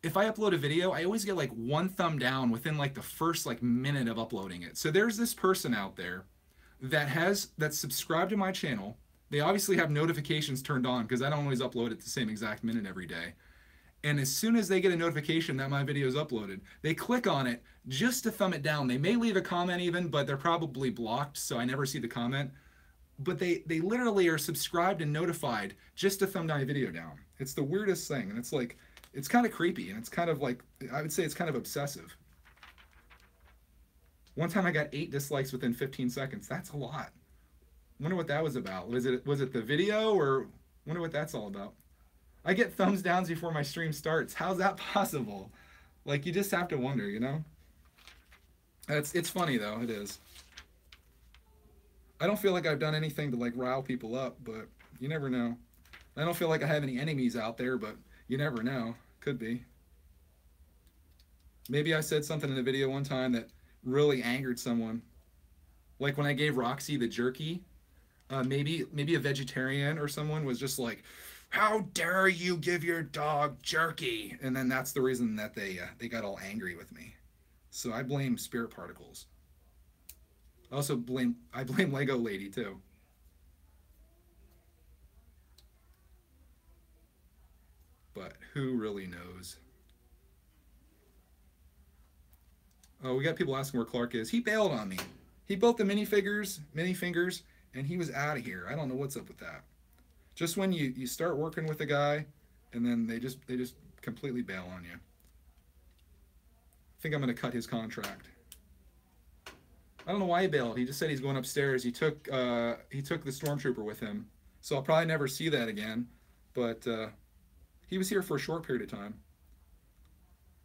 if I upload a video, I always get like 1 thumb down within like the first like minute of uploading it. So there's this person out there that's subscribed to my channel. They obviously have notifications turned on because I don't always upload at the same exact minute every day. And as soon as they get a notification that my video is uploaded, they click on it just to thumb it down. They may leave a comment even, but they're probably blocked, so I never see the comment. But they literally are subscribed and notified just to thumb my video down. It's the weirdest thing, and it's like, it's kind of creepy, and it's kind of like, I would say it's kind of obsessive. One time I got 8 dislikes within 15 seconds. That's a lot. Wonder what that was about. Was it the video, or wonder what that's all about? I get thumbs downs before my stream starts. How's that possible? Like, you just have to wonder, you know? It's funny though, it is. I don't feel like I've done anything to like rile people up, but you never know. I don't feel like I have any enemies out there, but you never know. Could be. Maybe I said something in a video one time that really angered someone. Like when I gave Roxy the jerky, maybe a vegetarian or someone was just like, how dare you give your dog jerky? And then that's the reason that they got all angry with me. So I blame spirit particles. I blame Lego Lady too. But who really knows? Oh, we got people asking where Clarke is. He bailed on me. He built the minifingers, and he was out of here. I don't know what's up with that. Just when you start working with a guy, and then they just completely bail on you. I think I'm gonna cut his contract. I don't know why he bailed. He just said he's going upstairs. He took the stormtrooper with him, so I'll probably never see that again. But he was here for a short period of time.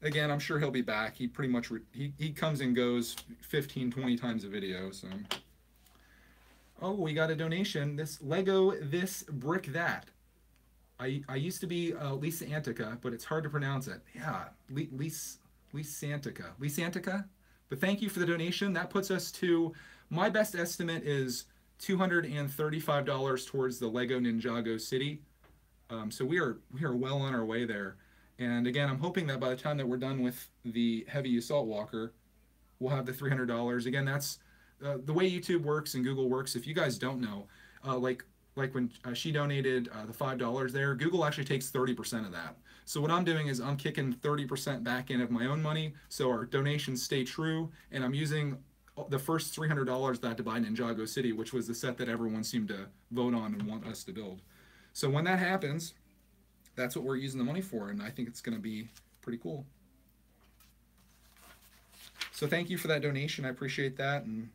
Again, I'm sure he'll be back. He pretty much he comes and goes 15, 20 times a video. So, oh, we got a donation. This Lego, this brick, that. I used to be Lisa Antica, but it's hard to pronounce it. Yeah, Lisantica. But thank you for the donation. That puts us to, my best estimate is $235 towards the Lego Ninjago City. So we are well on our way there. And again, I'm hoping that by the time that we're done with the Heavy Assault Walker, we'll have the $300. Again, that's the way YouTube works and Google works. If you guys don't know, like when she donated the $5 there, Google actually takes 30% of that. So what I'm doing is I'm kicking 30% back in of my own money, so our donations stay true, and I'm using the first $300 that to buy Ninjago City, which was the set that everyone seemed to vote on and want us to build. So when that happens, that's what we're using the money for, and I think it's going to be pretty cool. So thank you for that donation. I appreciate that, and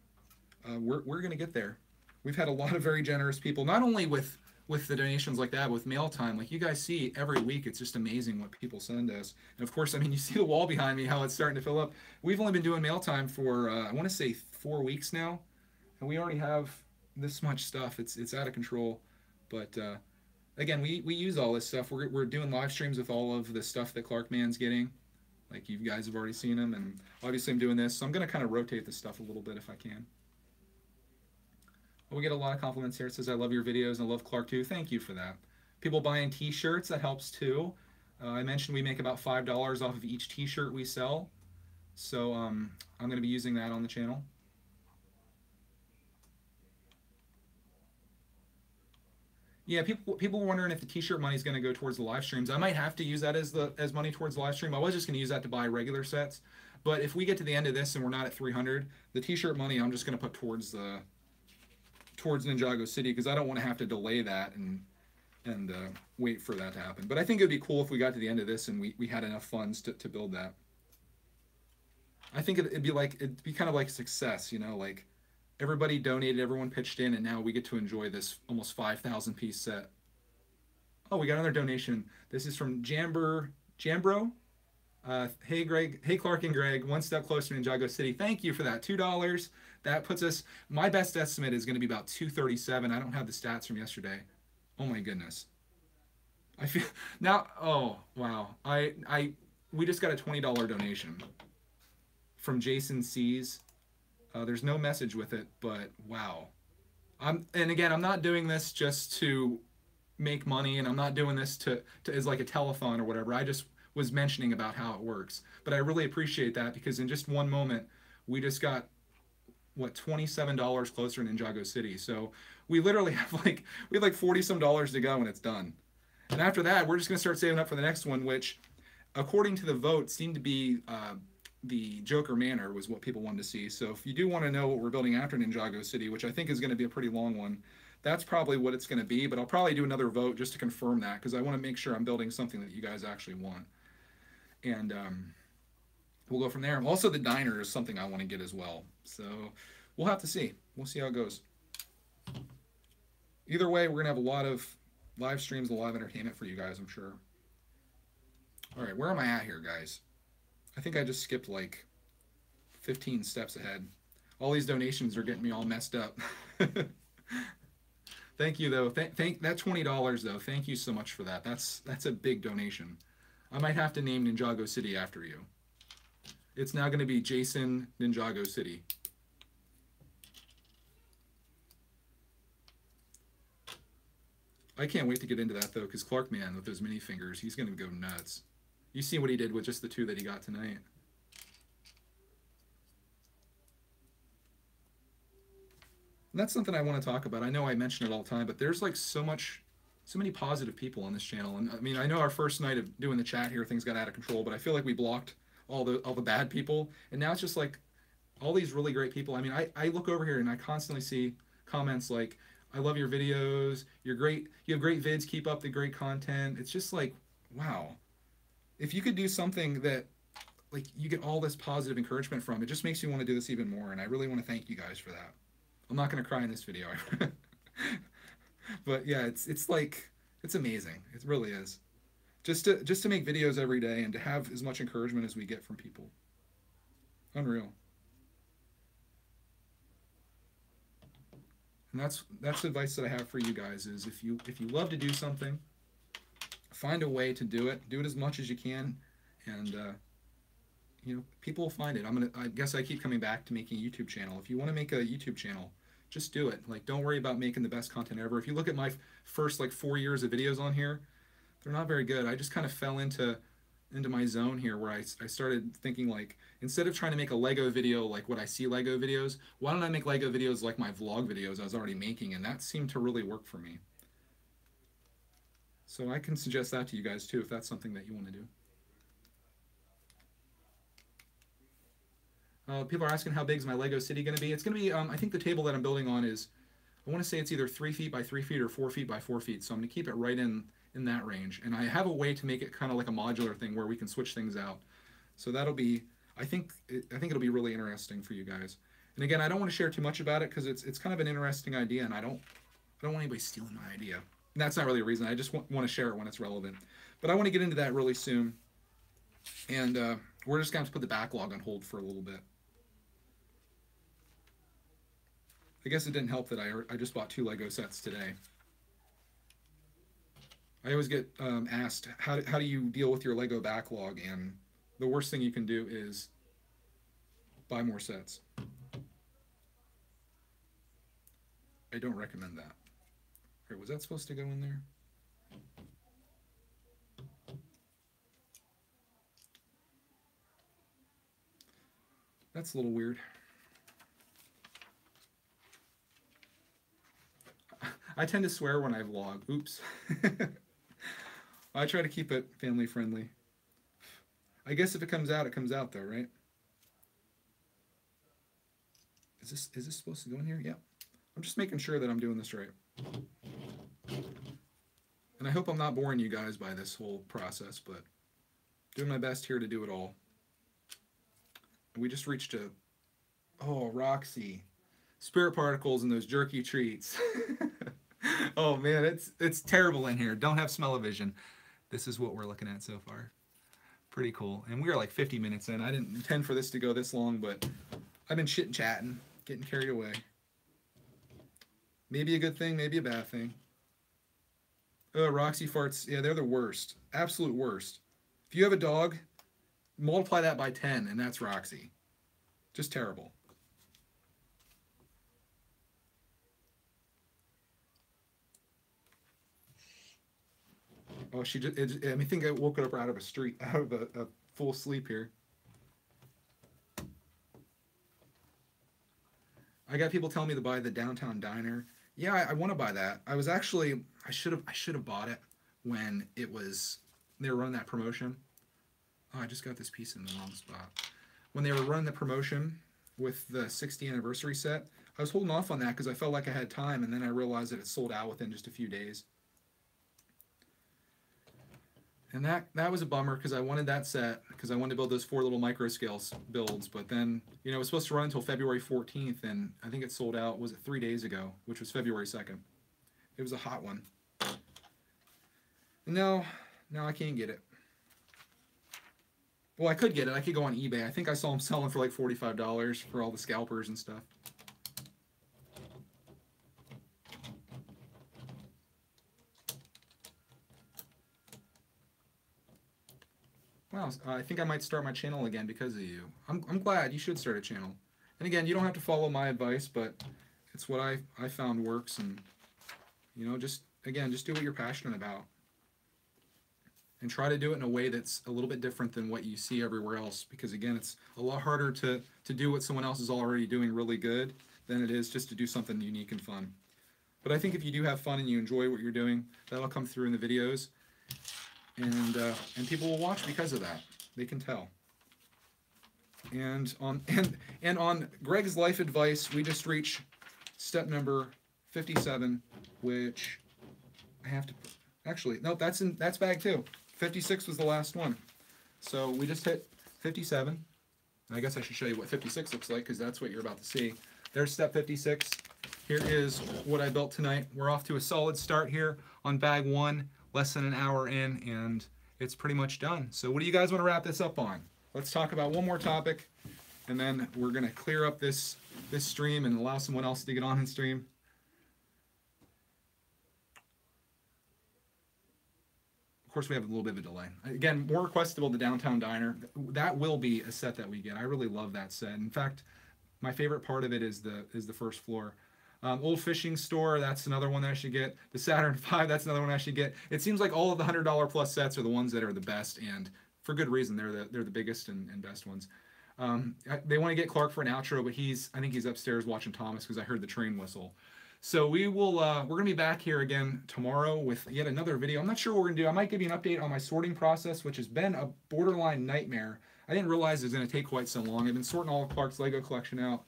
we're going to get there. We've had a lot of very generous people, not only with the donations like that, with mail time. Like you guys see every week, it's just amazing what people send us. And of course, I mean, you see the wall behind me, how it's starting to fill up. We've only been doing mail time for, I want to say 4 weeks now, and we already have this much stuff. It's out of control. But again, we use all this stuff. We're doing live streams with all of the stuff that Clarke Man's getting. Like you guys have already seen them, and obviously I'm doing this, so I'm going to kind of rotate this stuff a little bit if I can. We get a lot of compliments here. It says, I love your videos and I love Clarke too. Thank you for that. People buying t-shirts, that helps too. I mentioned we make about $5 off of each t-shirt we sell. So I'm going to be using that on the channel. Yeah, people were wondering if the t-shirt money is going to go towards the live streams. I might have to use that as money towards the live stream. I was just going to use that to buy regular sets, but if we get to the end of this and we're not at 300, the t-shirt money I'm just going to put towards Ninjago City, because I don't want to have to delay that and wait for that to happen. But I think it would be cool if we got to the end of this and we had enough funds to build that. I think it'd be kind of like a success, you know, like everybody donated, everyone pitched in, and now we get to enjoy this almost 5,000 piece set. Oh, we got another donation. This is from Jambro. Hey Greg, hey Clarke and Greg, one step closer to Ninjago City. Thank you for that, $2. That puts us. My best estimate is going to be about 237. I don't have the stats from yesterday. Oh my goodness. I feel now. Oh wow. We just got a $20 donation from Jason C's. There's no message with it, but wow. And again, I'm not doing this just to make money, and I'm not doing this to as like a telethon or whatever. I just was mentioning about how it works. But I really appreciate that, because in just one moment, we just got, what, $27 closer to Ninjago City. So we literally have we have like 40 some dollars to go when it's done. And after that, we're just going to start saving up for the next one, which, according to the vote, seemed to be the Joker Manor was what people wanted to see. So if you do want to know what we're building after Ninjago City, which I think is going to be a pretty long one, that's probably what it's going to be. But I'll probably do another vote just to confirm that, because I want to make sure I'm building something that you guys actually want. And we'll go from there. Also, the diner is something I want to get as well. So we'll have to see. We'll see how it goes. Either way, we're going to have a lot of live streams, a lot of entertainment for you guys, I'm sure. All right, where am I at here, guys? I think I just skipped like 15 steps ahead. All these donations are getting me all messed up. Thank you, though. That $20, though. Thank you so much for that. That's a big donation. I might have to name Ninjago City after you. It's now going to be Jason Ninjago City. I can't wait to get into that, though, because Clarke, man, with those mini fingers, he's going to go nuts. You see what he did with just the 2 that he got tonight. And that's something I want to talk about. I know I mention it all the time, but there's like so many positive people on this channel. And I mean, I know our first night of doing the chat here, things got out of control, but I feel like we blocked all the bad people. And now it's just like all these really great people. I mean, I look over here and I constantly see comments like, I love your videos. You're great. You have great vids. Keep up the great content. It's just like, wow. If you could do something that like you get all this positive encouragement from, it just makes you want to do this even more. And I really want to thank you guys for that. I'm not going to cry in this video. But yeah, it's like, it's amazing. It really is. Just to make videos every day and to have as much encouragement as we get from people. Unreal. And that's advice that I have for you guys is if you love to do something, find a way to do it. Do it as much as you can, and you know, people will find it. I guess I keep coming back to making a YouTube channel. If you want to make a YouTube channel, just do it. Like, don't worry about making the best content ever. If you look at my first like 4 years of videos on here, they're not very good. I just kind of fell into my zone here where I started thinking like, instead of trying to make a Lego video like what I see Lego videos, why don't I make Lego videos like my vlog videos I was already making? And that seemed to really work for me. So I can suggest that to you guys too if that's something that you want to do. People are asking how big is my Lego city going to be. It's going to be, I think the table that I'm building on is, I want to say it's either 3 feet by 3 feet or 4 feet by 4 feet. So I'm going to keep it right in that range. And I have a way to make it kind of like a modular thing where we can switch things out. So that'll be, I think it'll be really interesting for you guys. And again, I don't want to share too much about it because it's kind of an interesting idea, and I don't want anybody stealing my idea. And that's not really a reason. I just want to share it when it's relevant. But I want to get into that really soon. And we're just going to have to put the backlog on hold for a little bit. I guess it didn't help that I just bought 2 Lego sets today. I always get asked, how do you deal with your Lego backlog? And the worst thing you can do is buy more sets. I don't recommend that. All right, was that supposed to go in there? That's a little weird. I tend to swear when I vlog. Oops. I try to keep it family friendly. I guess if it comes out though, right? Is this supposed to go in here? Yeah. I'm just making sure that I'm doing this right. And I hope I'm not boring you guys by this whole process, but doing my best here to do it all. We just reached a... Oh, Roxy. Spirit particles and those jerky treats. Oh man, it's terrible in here. Don't have smell-o-vision. This is what we're looking at so far. Pretty cool. And we are like 50 minutes in. I didn't intend for this to go this long, but I've been chit-chatting, getting carried away. Maybe a good thing, maybe a bad thing. Roxy farts, yeah, they're the worst. Absolute worst. If you have a dog, multiply that by 10, and that's Roxy. Just terrible. Oh, she just, I think I woke her up out of a full sleep here. I got people telling me to buy the Downtown Diner. Yeah, I want to buy that. I was actually, I should have bought it when they were running that promotion. Oh, I just got this piece in the wrong spot. When they were running the promotion with the 60th anniversary set, I was holding off on that because I felt like I had time, and then I realized that it sold out within just a few days. And that was a bummer because I wanted that set because I wanted to build those 4 little micro scale builds, but then, you know, it was supposed to run until February 14th, and I think it sold out, was it 3 days ago, which was February 2nd. It was a hot one. No, I can't get it. Well, I could get it. I could go on eBay. I think I saw them selling for like $45 for all the scalpers and stuff. Wow, I think I might start my channel again because of you. I'm glad. You should start a channel. And again, you don't have to follow my advice, but it's what I found works. And, you know, just do what you're passionate about. And try to do it in a way that's a little bit different than what you see everywhere else. Because, again, it's a lot harder to do what someone else is already doing really good than it is just to do something unique and fun. But I think if you do have fun and you enjoy what you're doing, that'll come through in the videos. And people will watch because of that. They can tell. And on Greg's life advice, we just reached step number 57, which I have to actually no, that's bag 2. 56 was the last one. So we just hit 57. I guess I should show you what 56 looks like because that's what you're about to see. There's step 56. Here is what I built tonight. We're off to a solid start here on bag 1. Less than an hour in, and it's pretty much done. So what do you guys want to wrap this up on? Let's talk about one more topic, and then we're going to clear up this stream and allow someone else to get on and stream. Of course, we have a little bit of a delay. Again, more requests to build the Downtown Diner. That will be a set that we get. I really love that set. In fact, my favorite part of it is the first floor. Old Fishing Store, that's another one that I should get. The Saturn V, that's another one I should get. It seems like all of the $100 plus sets are the ones that are the best, and for good reason. They're the biggest and best ones. They want to get Clarke for an outro, but I think he's upstairs watching Thomas because I heard the train whistle. So we will we're gonna be back here again tomorrow with yet another video. I'm not sure what we're gonna do. I might give you an update on my sorting process, which has been a borderline nightmare. I didn't realize it was gonna take quite so long. I've been sorting all of Clarke's Lego collection out,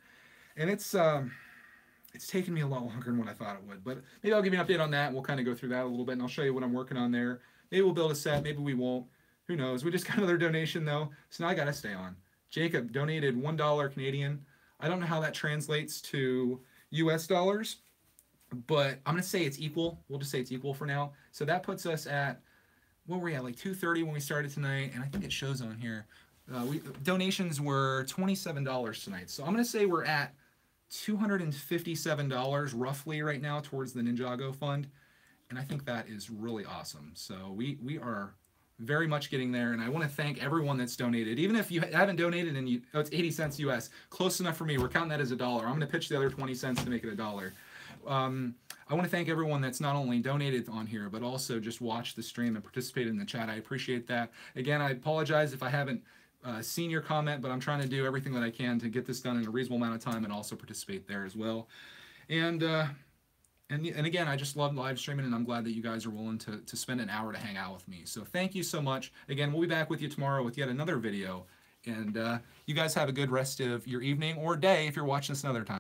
and it's taken me a lot longer than what I thought it would. But maybe I'll give you an update on that, and we'll kind of go through that a little bit, and I'll show you what I'm working on there. Maybe we'll build a set, maybe we won't. Who knows? We just got another donation, though, so now I got to stay on. Jacob donated $1 Canadian. I don't know how that translates to US dollars, but I'm going to say it's equal. We'll just say it's equal for now. So that puts us at, what were we at, like 2:30 when we started tonight, and I think it shows on here. Donations were $27 tonight. So I'm going to say we're at $257 roughly right now towards the Ninjago fund, and I think that is really awesome. So we are very much getting there, and I want to thank everyone that's donated. Even if you haven't donated and it's 80 cents US, close enough for me. We're counting that as $1. I'm going to pitch the other 20 cents to make it $1. I want to thank everyone that's not only donated on here, but also just watched the stream and participated in the chat. I appreciate that. Again, I apologize if I haven't seen your comment, but I'm trying to do everything that I can to get this done in a reasonable amount of time and also participate there as well. And And again, I just love live streaming, and I'm glad that you guys are willing to spend an hour to hang out with me. So thank you so much. Again, we'll be back with you tomorrow with yet another video. And you guys have a good rest of your evening or day if you're watching this another time.